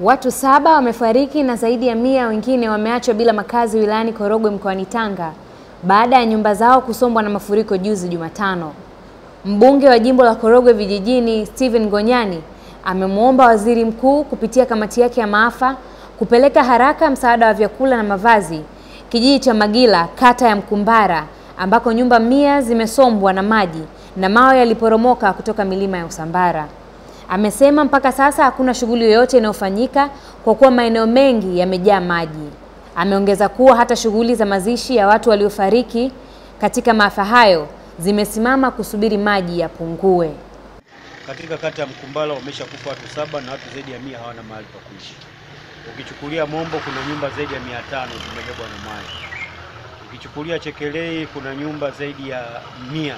Watu 7 wamefariki na zaidi ya 100 wengine wameachwa bila makazi wilayani Korogwe mkoani Tanga baada ya nyumba zao kusombwa na mafuriko juzi Jumatano. Mbunge wa jimbo la Korogwe Vijijini Steven Ngonyani amemwomba Waziri Mkuu kupitia kamati yake ya maafa kupeleka haraka msaada wa vyakula na mavazi kijiji cha Magila, kata ya Mkumbara, ambako nyumba 100 zimesombwa na maji na mawe yaliporomoka kutoka milima ya Usambara. Amesema mpaka sasa hakuna shughuli yoyote inayofanyika kwa kuwa maeneo mengi yamejaa maji. Ameongeza kuwa hata shughuli za mazishi ya watu waliofariki katika maafa hayo zimesimama kusubiri maji yapungue. Katika kata ya Mkumbara wameshakufa watu 7 na watu zaidi ya 100 hawana mahali pa kuishi. Ukichukulia Mombo kuna nyumba zaidi ya 500 zimebebwa na maji. Ukichukulia Chekelei kuna nyumba zaidi ya 100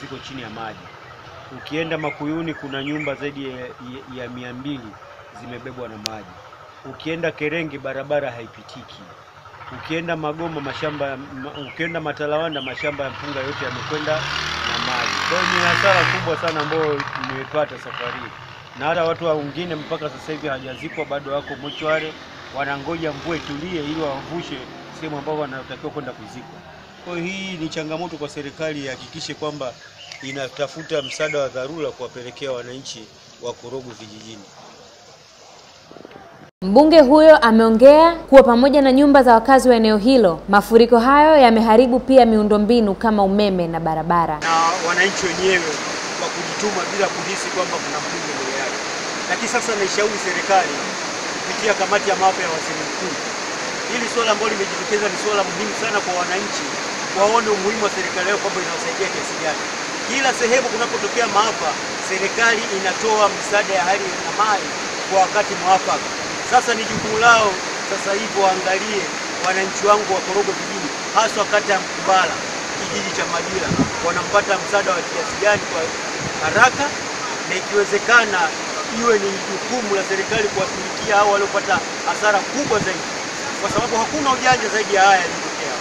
ziko chini ya maji. Ukienda Makuyuni kuna nyumba zaidi ya 200 zimebebwa na maji. Ukienda Kerengi barabara haipitiki. Ukienda Magoma ukienda Matalawanda mashamba ya mpunga yote yamekwenda na maji. Kwa hiyo ni hasara kubwa sana ambayo nimepata safari. Na hata watu wengine mpaka sasa hivi hawajazikwa, bado wako mochware, wanangoja mvua itulie ili wavushe sehemu ambapo wanatakiwa kwenda kuzikwa. Kwa hiyo hii ni changamoto kwa serikali ihakikishe kwamba inatafuta msaada wa dharura kuwapelekea wananchi wa Korogwe Vijijini. Mbunge huyo ameongea kuwa pamoja na nyumba za wakazi wa eneo hilo, mafuriko hayo yameharibu pia miundombinu kama umeme na barabara. Na wananchi wenyewe kwa kujituma bila kuhisi kwamba kuna mbunge mbele yake. Lakini sasa naishauri serikali kupitia kamati ya maafa ya Waziri Mkuu, hili swala ambalo limejitokeza ni swala muhimu sana kwa wananchi, waone umuhimu wa serikali yao kwamba inawasaidia kiasi gani. Kila sehemu kunapotokea maafa, serikali inatoa misaada ya hali na mali kwa wakati mwafaka. Sasa ni jukumu lao sasa hivi waangalie wananchi wangu wa Korogwe Vijijini, hasa kata ya Mkumbara, kijiji cha Magila, wanampata msaada wa kiasi gani kwa haraka, na ikiwezekana iwe ni jukumu la serikali kuwatumikia hao waliopata hasara kubwa zaidi, kwa sababu hakuna ujanja zaidi ya haya yaliyotokea.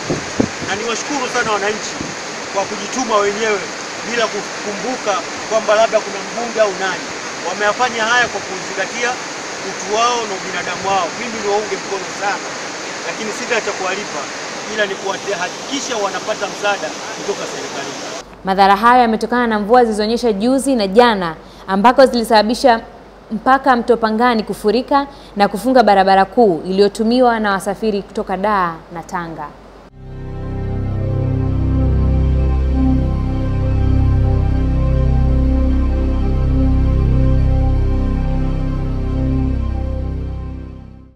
Na niwashukuru sana wananchi kwa kujituma wenyewe bila kukumbuka kwamba labda kuna mbunge au nani. Wameyafanya haya kwa kuzingatia utu wao na binadamu wao. Mimi niwaunge mkono sana, lakini sina cha kuwalipa ila ni kuhakikisha wanapata msaada kutoka serikalini. Madhara hayo yametokana na mvua zilizonyesha juzi na jana ambako zilisababisha mpaka mto Pangani kufurika na kufunga barabara kuu iliyotumiwa na wasafiri kutoka Dar na Tanga.